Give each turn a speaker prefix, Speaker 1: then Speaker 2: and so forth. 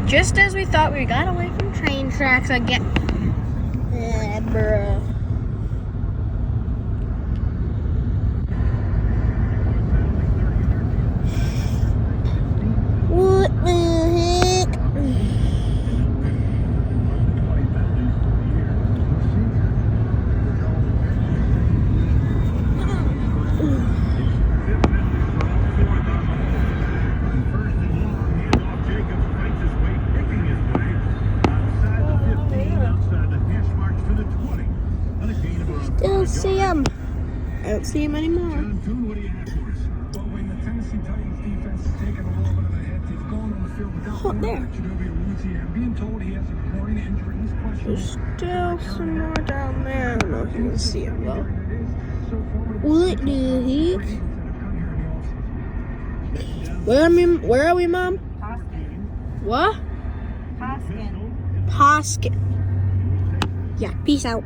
Speaker 1: Just as we thought, we got away from train tracks again. Bruh. What the heck? Still see him. I don't see him anymore. Oh, there. There's still some more down there. I don't know if you can see it well. What the heck? Where are we, Mom?
Speaker 2: Poskin.
Speaker 1: What?
Speaker 2: Poskin.
Speaker 1: Poskin. Yeah, peace out.